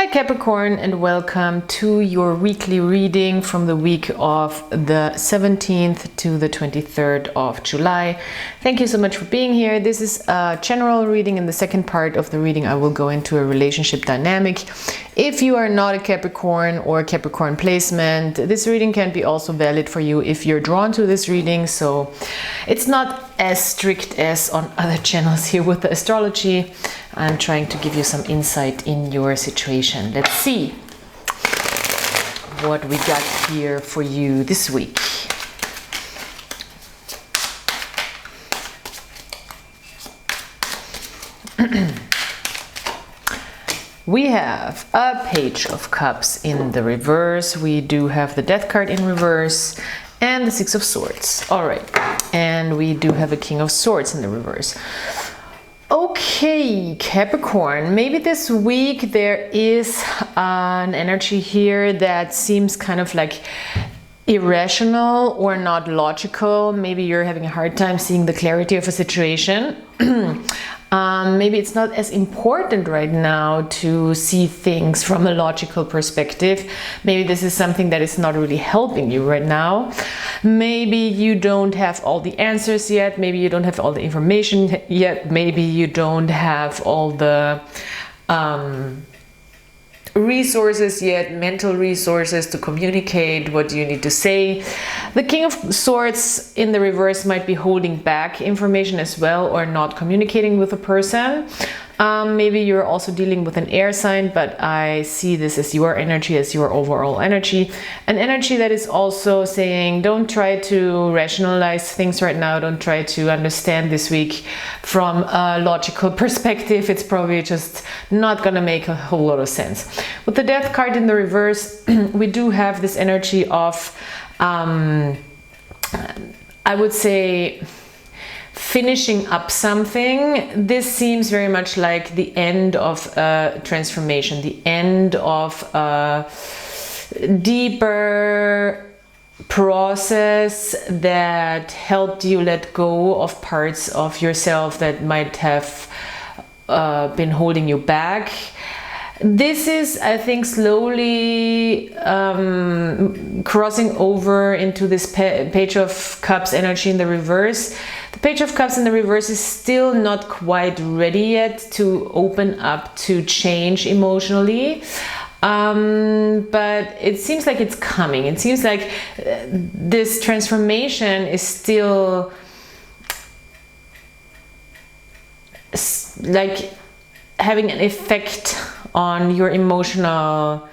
Hi Capricorn, and welcome to your weekly reading from the week of the 17th to the 23rd of July. Thank you so much for being here. This is a general reading. In the second part of the reading I will go into a relationship dynamic. If you are not a Capricorn or Capricorn placement, this reading can be also valid for you if you're drawn to this reading. So it's not as strict as on other channels here with the astrology. I'm trying to give you some insight in your situation. Let's see what we got here for you this week. We have a Page of Cups in the reverse. We do have the Death card in reverse and the Six of Swords. All right, and we do have a King of Swords in the reverse. Okay, Capricorn, maybe this week there is an energy here that seems kind of like irrational or not logical. Maybe you're having a hard time seeing the clarity of a situation. Maybe it's not as important right now to see things from a logical perspective. Maybe this is something that is not really helping you right now. Maybe you don't have all the answers yet. Maybe you don't have all the information yet. Maybe you don't have all the resources yet, mental resources to communicate what you need to say. The King of Swords in the reverse might be holding back information as well, or not communicating with a person. Maybe you're also dealing with an air sign, but I see this as your energy, as your overall energy. An energy that is also saying, don't try to rationalize things right now. Don't try to understand this week from a logical perspective. It's probably just not going to make a whole lot of sense. With the Death card in the reverse, we do have this energy of, I would say, finishing up something. This seems very much like the end of a transformation, the end of a deeper process that helped you let go of parts of yourself that might have been holding you back. This is, I think, slowly crossing over into this Page of Cups energy in the reverse. The Page of Cups in the reverse is still not quite ready yet to open up to change emotionally. But it seems like it's coming. It seems like this transformation is still like having an effect on your emotional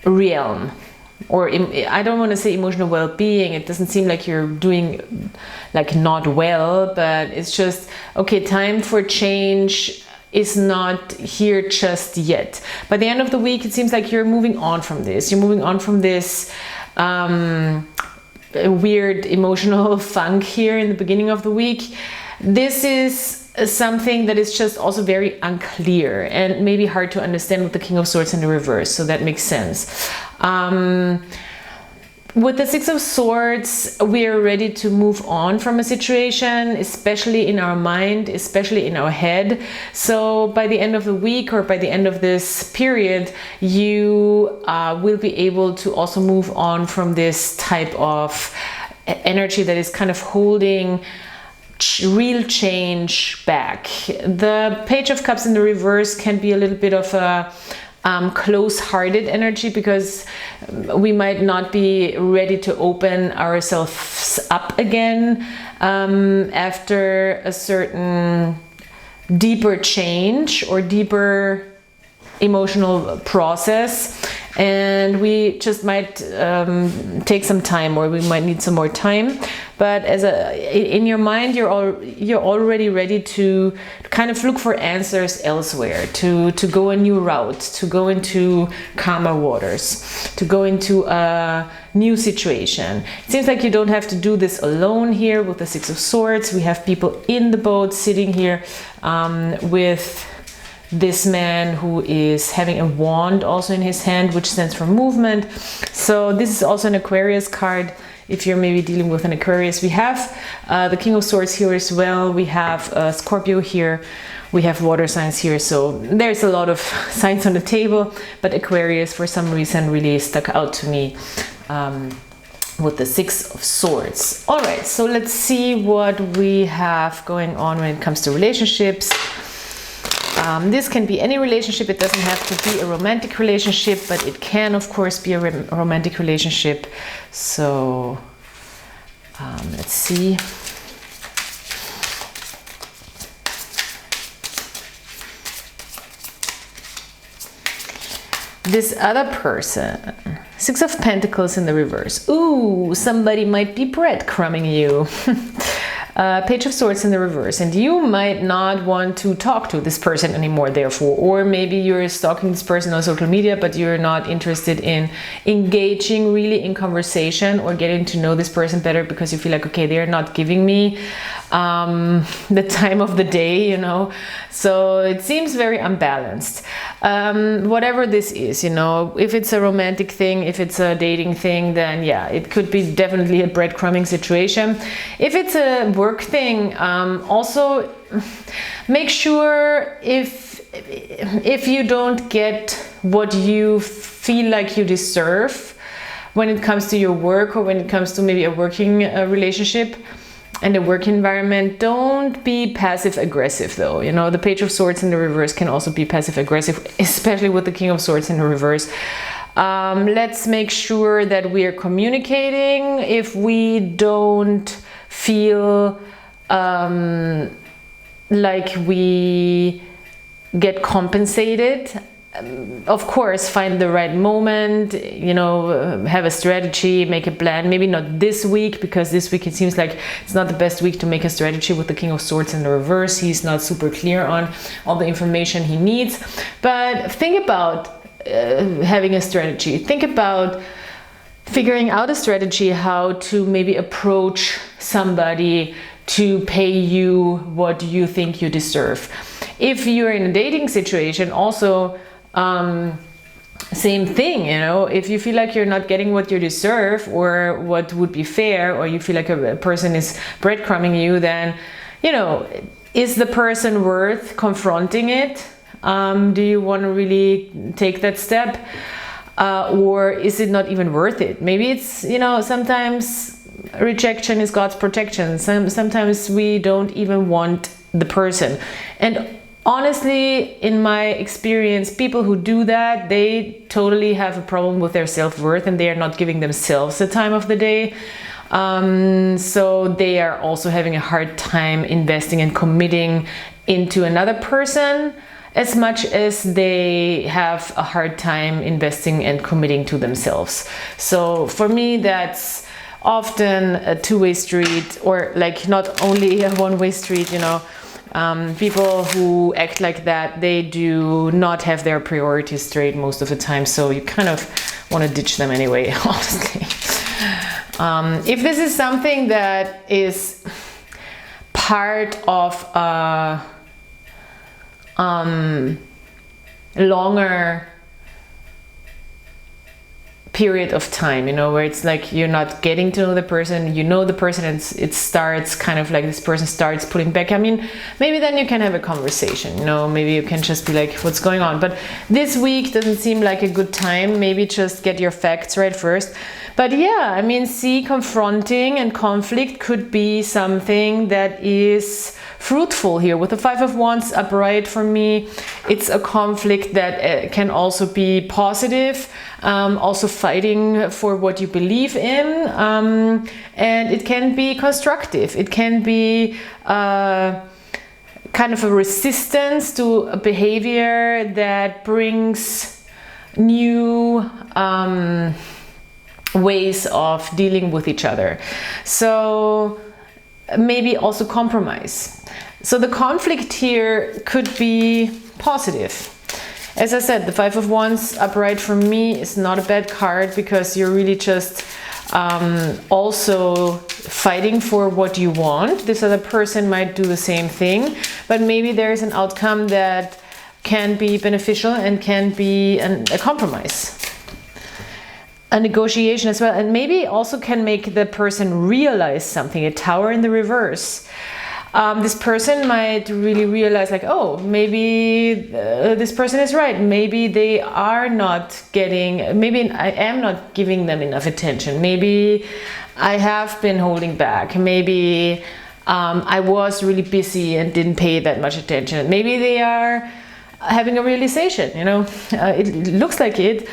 realm, or I don't want to say emotional well-being. It doesn't seem like you're doing like not well, but it's just, okay, time for change is not here just yet. By the end of the week, it seems like you're moving on from this. You're moving on from this weird emotional funk here in the beginning of the week. This is something that is just also very unclear and maybe hard to understand with the King of Swords in the reverse, so that makes sense. With the Six of Swords, we are ready to move on from a situation, especially in our mind, especially in our head. So by the end of the week, or by the end of this period, you will be able to also move on from this type of energy that is kind of holding real change back. The Page of Cups in the reverse can be a little bit of a close-hearted energy, because we might not be ready to open ourselves up again after a certain deeper change or deeper emotional process, and we just might take some time, or we might need some more time. But in your mind, you're already ready to kind of look for answers elsewhere, to go a new route, to go into calmer waters, to go into a new situation. It seems like you don't have to do this alone here with the Six of Swords. We have people in the boat sitting here with this man who is having a wand also in his hand, which stands for movement. So this is also an Aquarius card. If you're maybe dealing with an Aquarius, we have the King of Swords here as well. We have Scorpio here. we have water signs here, so there's a lot of signs on the table, but Aquarius for some reason really stuck out to me with the 6 of Swords. All right, so let's see what we have going on when it comes to relationships. This can be any relationship. It doesn't have to be a romantic relationship, but it can of course be a romantic relationship. So let's see. This other person, 6 of Pentacles in the reverse. Ooh, somebody might be breadcrumbing you. Page of Swords in the reverse, and you might not want to talk to this person anymore, therefore, or maybe you're stalking this person on social media, but you're not interested in engaging really in conversation or getting to know this person better because you feel like, okay, they're not giving me the time of the day, you know, so it seems very unbalanced. Whatever this is, you know, if it's a romantic thing, if it's a dating thing, then yeah, it could be definitely a breadcrumbing situation. If it's a work thing, also make sure if you don't get what you feel like you deserve when it comes to your work, or when it comes to maybe a working relationship and a work environment, don't be passive aggressive though. You know, the Page of Swords in the reverse can also be passive aggressive, especially with the King of Swords in the reverse. Let's make sure that we are communicating. If we don't feel like we get compensated, of course, find the right moment, you know, have a strategy, make a plan. Maybe not this week, because this week it seems like it's not the best week to make a strategy with the King of Swords in the reverse. He's not super clear on all the information he needs. But think about having a strategy. Think about figuring out a strategy how to maybe approach somebody to pay you what you think you deserve. If you're in a dating situation, also same thing, you know, if you feel like you're not getting what you deserve or what would be fair, or you feel like a person is breadcrumbing you, then, you know, is the person worth confronting it? Do you want to really take that step? Or is it not even worth it? Maybe it's, you know, sometimes rejection is God's protection. Sometimes we don't even want the person. And honestly, in my experience, people who do that, they totally have a problem with their self-worth, and they are not giving themselves the time of the day. So they are also having a hard time investing and committing into another person, as much as they have a hard time investing and committing to themselves. So for me, that's often a two-way street, or like not only a one-way street, you know. People who act like that, they do not have their priorities straight most of the time, so you kind of want to ditch them anyway, honestly. If this is something that is part of a longer period of time, you know, where it's like you're not getting to know the person, you know the person, and it starts kind of like this person starts pulling back, I mean, maybe then you can have a conversation, you know, maybe you can just be like, what's going on? But this week doesn't seem like a good time. Maybe just get your facts right first. But yeah, I mean, see, confronting and conflict could be something that is fruitful here. With the Five of Wands upright, for me, it's a conflict that can also be positive, also fighting for what you believe in, and it can be constructive. It can be kind of a resistance to a behavior that brings new ways of dealing with each other. So maybe also compromise. So the conflict here could be positive. As I said, the Five of Wands upright for me is not a bad card, because you're really just also fighting for what you want. This other person might do the same thing, but maybe there is an outcome that can be beneficial and can be a compromise. A negotiation as well, and maybe also can make the person realize something. A Tower in the reverse. This person might really realize like, oh, maybe this person is right. Maybe they are not getting, maybe I am not giving them enough attention. Maybe I have been holding back. Maybe I was really busy and didn't pay that much attention. Maybe they are having a realization, you know, it looks like it.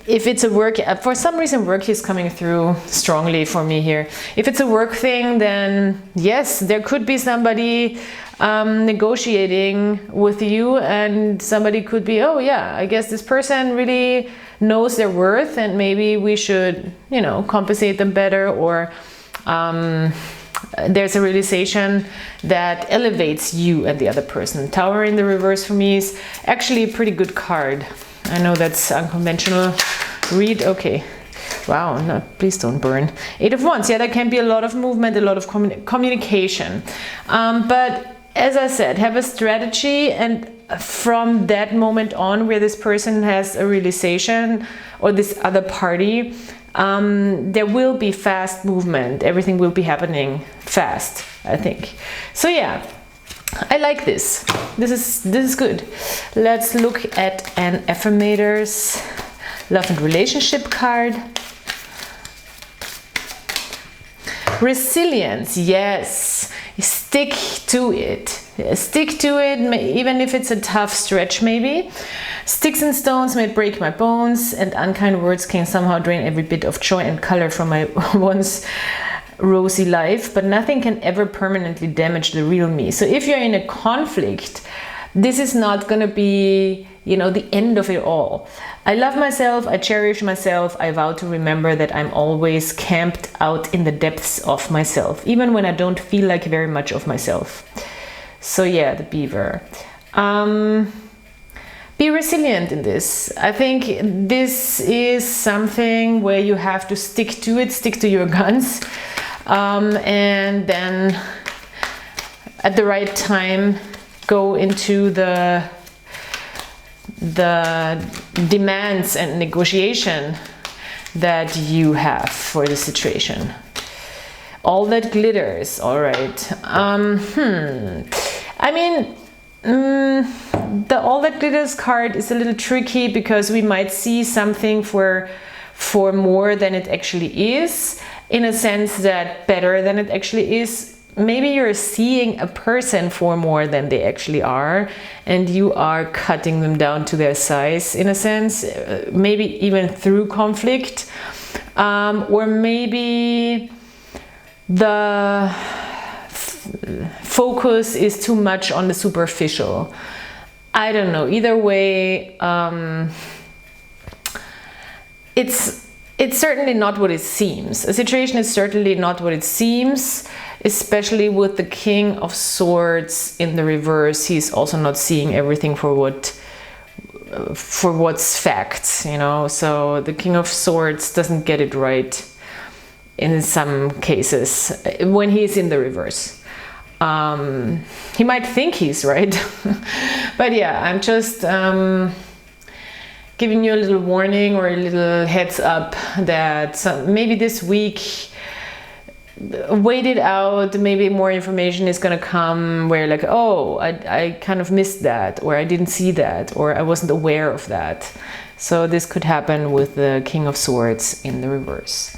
If it's a work, for some reason work is coming through strongly for me here. If it's a work thing, then yes, there could be somebody negotiating with you, and somebody could be, oh yeah, I guess this person really knows their worth and maybe we should, you know, compensate them better, or there's a realization that elevates you and the other person. Tower in the reverse for me is actually a pretty good card. I know that's unconventional. Read, okay. Wow, no, please don't burn. 8 of Wands, yeah, there can be a lot of movement, a lot of communication. But as I said, have a strategy, and from that moment on where this person has a realization, or this other party, there will be fast movement. Everything will be happening fast, I think. So yeah, I like this. This is good. Let's look at an affirmators love and relationship card. Resilience, yes. Stick to it. Stick to it, even if it's a tough stretch maybe. Sticks and stones may break my bones, and unkind words can somehow drain every bit of joy and color from my once rosy life, but nothing can ever permanently damage the real me. So if you're in a conflict, this is not going to be, you know, the end of it all. I love myself, I cherish myself, I vow to remember that I'm always camped out in the depths of myself, even when I don't feel like very much of myself. So yeah, the beaver. Be resilient in this. I think this is something where you have to stick to it, stick to your guns. And then at the right time go into the demands and negotiation that you have for the situation. All that glitters, all right. I mean, the all that glitters card is a little tricky because we might see something for more than it actually is, in a sense that better than it actually is. Maybe you're seeing a person for more than they actually are, and you are cutting them down to their size, in a sense, maybe even through conflict, or maybe the focus is too much on the superficial. I don't know. Either way, it's certainly not what it seems. A situation is certainly not what it seems, especially with the King of Swords in the reverse. He's also not seeing everything for what's facts, you know. So the King of Swords doesn't get it right in some cases when he's in the reverse. He might think he's right, but yeah, I'm just giving you a little warning or a little heads up that maybe this week, wait it out, maybe more information is going to come where like, oh, I kind of missed that, or I didn't see that, or I wasn't aware of that. So this could happen with the King of Swords in the reverse.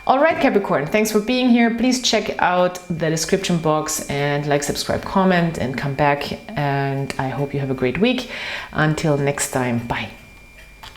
All right, Capricorn, thanks for being here. Please check out the description box and like, subscribe, comment, and come back. And I hope you have a great week. Until next time, bye.